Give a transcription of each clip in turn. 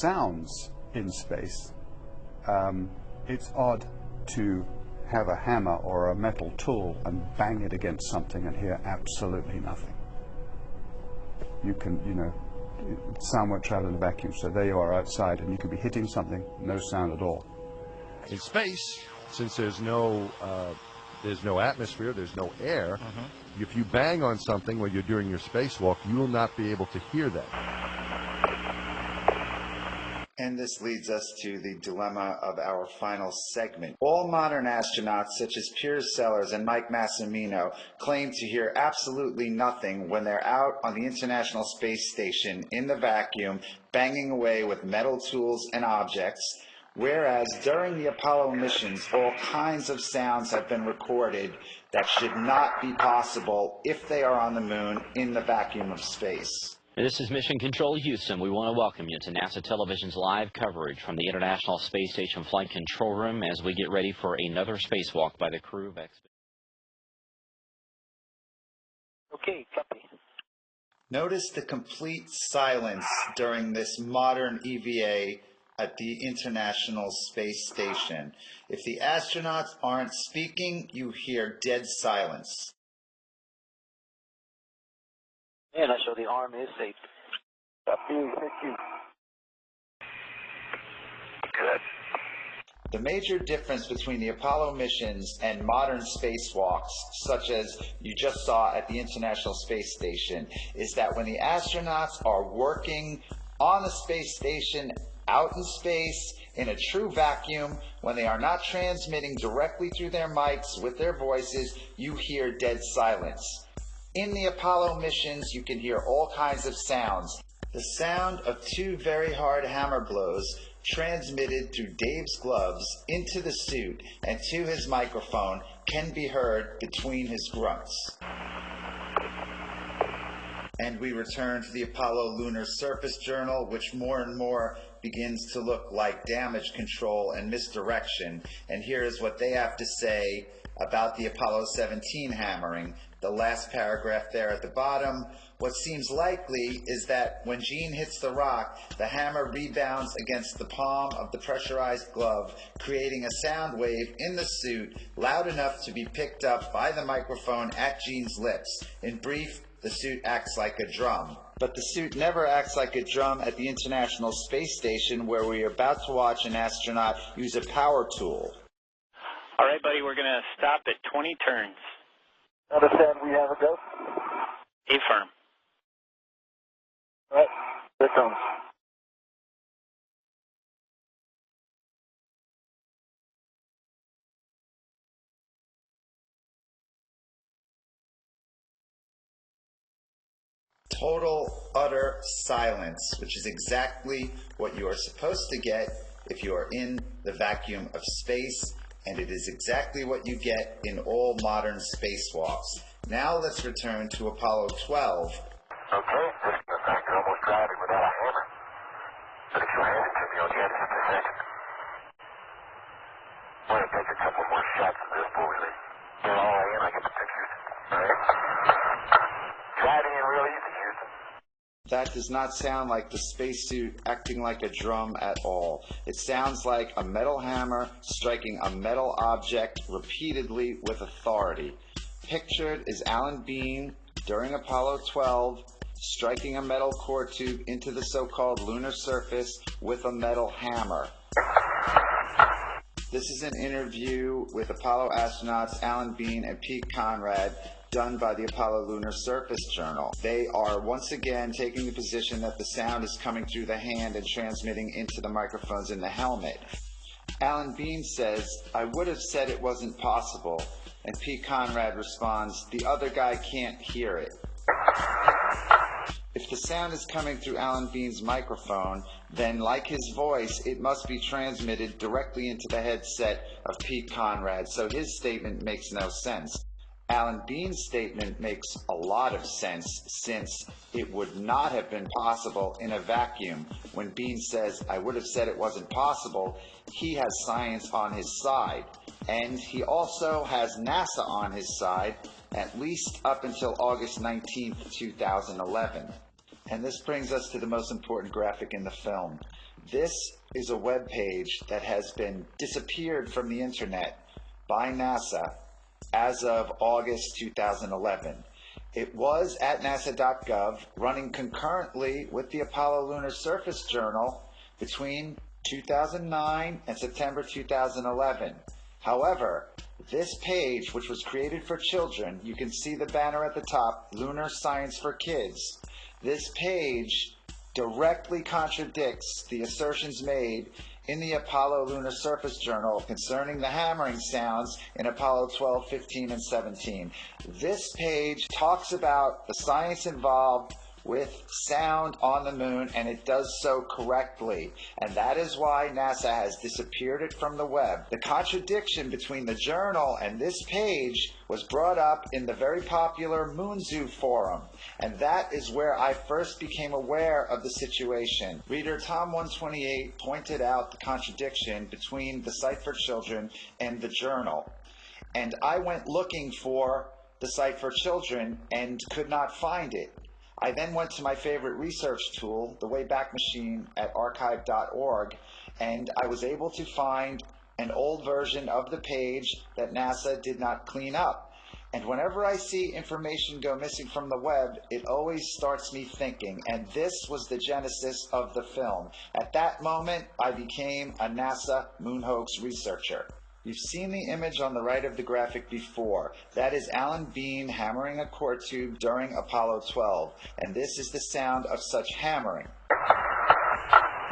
sounds in space, it's odd to have a hammer or a metal tool and bang it against something and hear absolutely nothing. You can, sound won't travel in a vacuum, so there you are outside and you could be hitting something, no sound at all. In space, since there's no atmosphere, there's no air, if you bang on something when you're doing your spacewalk, you will not be able to hear that. And this leads us to the dilemma of our final segment. All modern astronauts, such as Piers Sellers and Mike Massimino, claim to hear absolutely nothing when they're out on the International Space Station in the vacuum, banging away with metal tools and objects, whereas during the Apollo missions, all kinds of sounds have been recorded that should not be possible if they are on the moon in the vacuum of space. This is Mission Control Houston. We want to welcome you to NASA Television's live coverage from the International Space Station Flight Control Room as we get ready for another spacewalk by the crew of Expedition. Okay, copy. Notice the complete silence during this modern EVA at the International Space Station. If the astronauts aren't speaking, you hear dead silence. And I show the arm is safe. Copy, thank you. Good. The major difference between the Apollo missions and modern spacewalks, such as you just saw at the International Space Station, is that when the astronauts are working on the space station, out in space, in a true vacuum, when they are not transmitting directly through their mics with their voices, you hear dead silence. In the Apollo missions, you can hear all kinds of sounds. The sound of two very hard hammer blows transmitted through Dave's gloves into the suit and to his microphone can be heard between his grunts. And we return to the Apollo Lunar Surface Journal, which more and more begins to look like damage control and misdirection. And here is what they have to say about the Apollo 17 hammering. The last paragraph there at the bottom. What seems likely is that when Gene hits the rock, the hammer rebounds against the palm of the pressurized glove, creating a sound wave in the suit loud enough to be picked up by the microphone at Gene's lips. In brief, the suit acts like a drum. But the suit never acts like a drum at the International Space Station, where we are about to watch an astronaut use a power tool. All right, buddy, we're going to stop at 20 turns. Understand, we have a go. Affirm. All right, there comes. Total, utter silence, which is exactly what you are supposed to get if you are in the vacuum of space, and it is exactly what you get in all modern spacewalks. Now let's return to Apollo 12. Okay, just the fact you're almost driving without a hammer. But if you hand it to me, I'll get it in a second. I'm going to take a couple more shots of this before we leave. Get all the way in, I get the pictures. All right? Driving in real easy, Houston. That does not sound like the spacesuit acting like a drum at all. It sounds like a metal hammer striking a metal object repeatedly with authority. Pictured is Alan Bean during Apollo 12 striking a metal core tube into the so-called lunar surface with a metal hammer. This is an interview with Apollo astronauts Alan Bean and Pete Conrad done by the Apollo Lunar Surface Journal. They are once again taking the position that the sound is coming through the hand and transmitting into the microphones in the helmet. Alan Bean says, "I would have said it wasn't possible," and Pete Conrad responds, "The other guy can't hear it." If the sound is coming through Alan Bean's microphone, then like his voice, it must be transmitted directly into the headset of Pete Conrad, so his statement makes no sense. Alan Bean's statement makes a lot of sense, since it would not have been possible in a vacuum. When Bean says, "I would have said it wasn't possible," he has science on his side. And he also has NASA on his side, at least up until August 19th, 2011. And this brings us to the most important graphic in the film. This is a web page that has been disappeared from the internet by NASA as of August 2011. It was at nasa.gov, running concurrently with the Apollo Lunar Surface Journal between 2009 and September 2011. However, this page, which was created for children, you can see the banner at the top, Lunar Science for Kids. This page directly contradicts the assertions made in the Apollo Lunar Surface Journal concerning the hammering sounds in Apollo 12, 15, and 17. This page talks about the science involved with sound on the moon, and it does so correctly. And that is why NASA has disappeared it from the web. The contradiction between the journal and this page was brought up in the very popular Moon Zoo forum, and that is where I first became aware of the situation. Reader Tom128 pointed out the contradiction between the site for children and the journal, and I went looking for the site for children and could not find it. I then went to my favorite research tool, the Wayback Machine at archive.org, and I was able to find an old version of the page that NASA did not clean up. And whenever I see information go missing from the web, it always starts me thinking, and this was the genesis of the film. At that moment, I became a NASA moon hoax researcher. You've seen the image on the right of the graphic before. That is Alan Bean hammering a core tube during Apollo 12, and this is the sound of such hammering.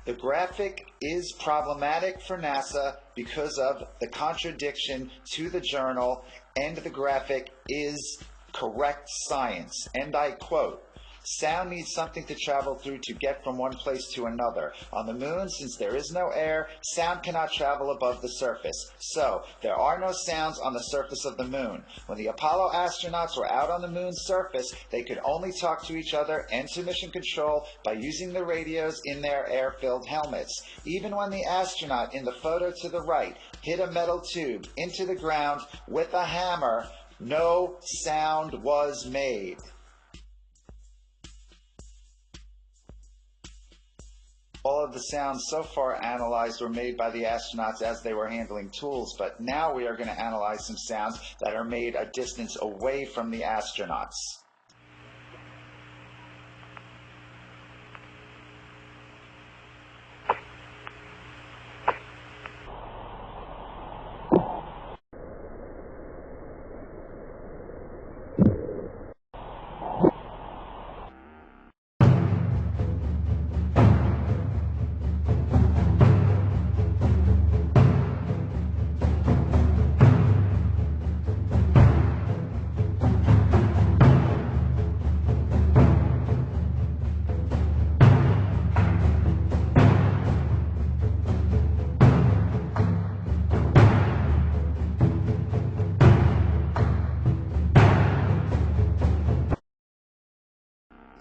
The graphic is problematic for NASA because of the contradiction to the journal, and the graphic is correct science. And I quote, "Sound needs something to travel through to get from one place to another. On the moon, since there is no air, sound cannot travel above the surface. So, there are no sounds on the surface of the moon. When the Apollo astronauts were out on the moon's surface, they could only talk to each other and to mission control by using the radios in their air-filled helmets. Even when the astronaut in the photo to the right hit a metal tube into the ground with a hammer, no sound was made." All of the sounds so far analyzed were made by the astronauts as they were handling tools, but now we are going to analyze some sounds that are made a distance away from the astronauts.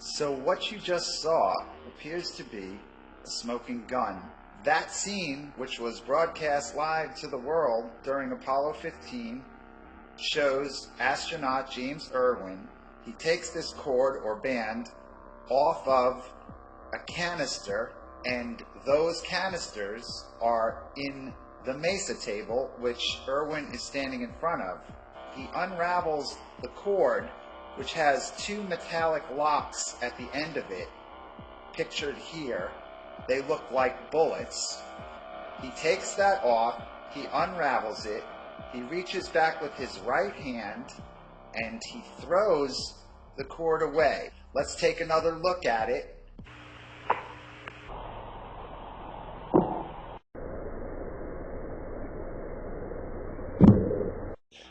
So what you just saw appears to be a smoking gun. That scene, which was broadcast live to the world during Apollo 15, shows astronaut James Irwin. He takes this cord or band off of a canister, and those canisters are in the mesa table, which Irwin is standing in front of. He unravels the cord, which has two metallic locks at the end of it, pictured here. They look like bullets. He takes that off, he unravels it, he reaches back with his right hand, and he throws the cord away. Let's take another look at it.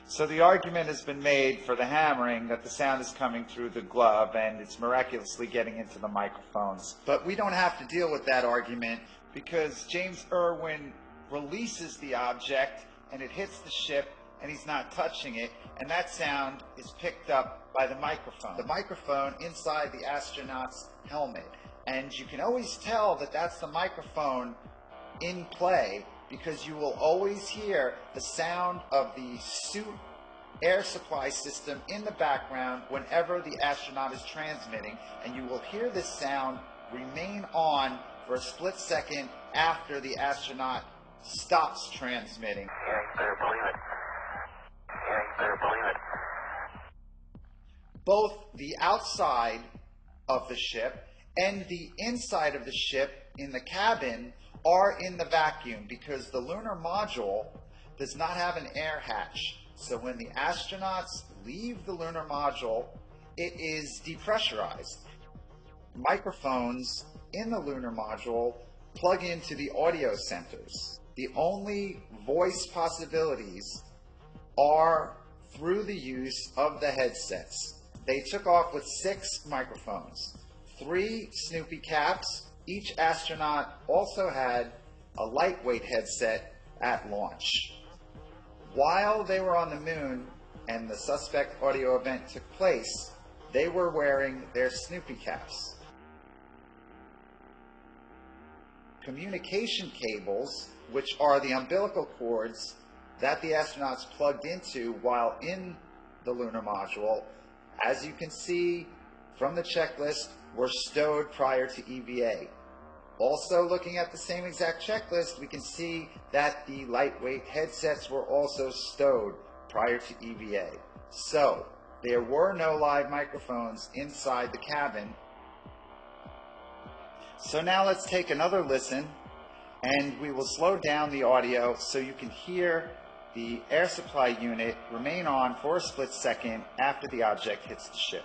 So the argument has been made for the hammering that the sound is coming through the glove and it's miraculously getting into the microphones. But we don't have to deal with that argument because James Irwin releases the object and it hits the ship and he's not touching it, and that sound is picked up by the microphone inside the astronaut's helmet. And you can always tell that that's the microphone in play because you will always hear the sound of the suit air supply system in the background whenever the astronaut is transmitting, and you will hear this sound remain on for a split second after the astronaut stops transmitting. Yeah, you better believe it. Yeah, you better believe it. Both the outside of the ship and the inside of the ship in the cabin are in the vacuum because the lunar module does not have an air hatch. So when the astronauts leave the lunar module, it is depressurized. Microphones in the lunar module plug into the audio centers. The only voice possibilities are through the use of the headsets. They took off with 6 microphones, 3 Snoopy caps. Each astronaut also had a lightweight headset at launch. While they were on the moon and the suspect audio event took place, they were wearing their Snoopy caps. Communication cables, which are the umbilical cords that the astronauts plugged into while in the lunar module, as you can see from the checklist, were stowed prior to EVA. Also, looking at the same exact checklist, we can see that the lightweight headsets were also stowed prior to EVA. So, there were no live microphones inside the cabin. So now let's take another listen, and we will slow down the audio so you can hear the air supply unit remain on for a split second after the object hits the ship.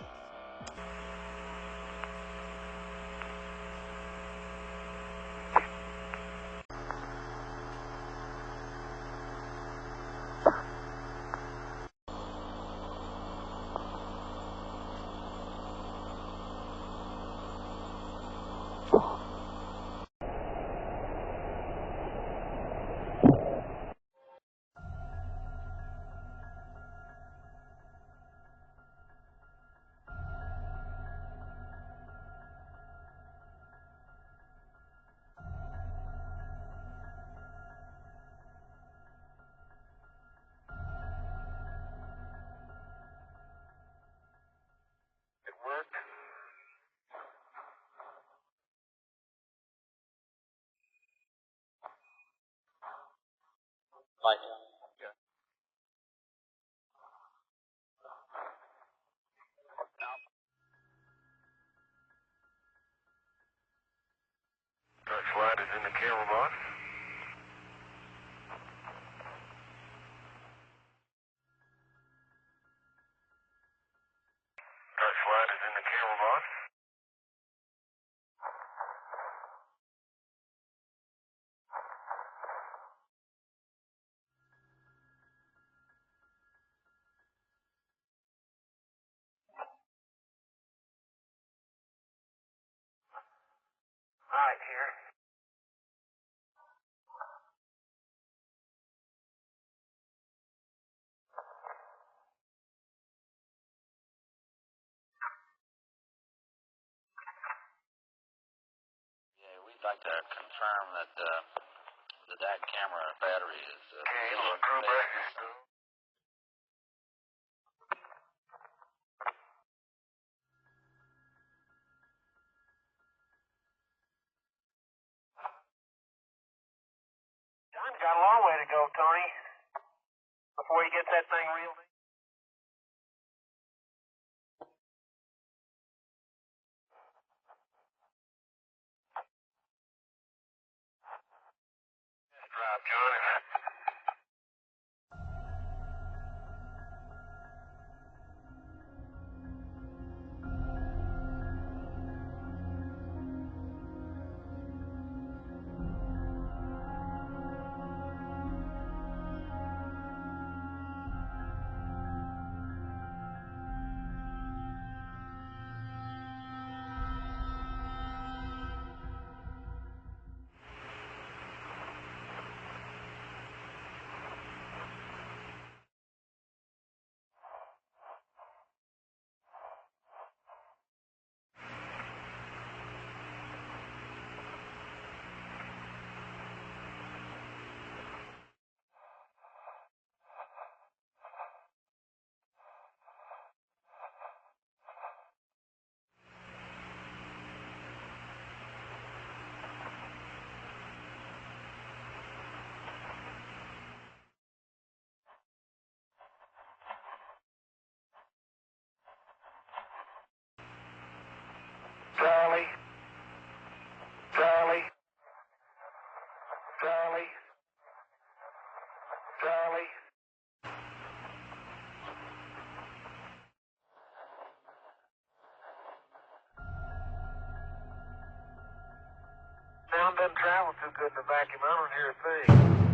Right. Touchlight is in the camera box. Touchlight is in the camera box. All right, here. Yeah, we'd like to confirm that that camera battery is. Okay, look, go back. John's got a long way to go, Tony, before he gets that thing reeled in. Drop, Johnny. sound doesn't travel too good in the vacuum. I don't hear a thing.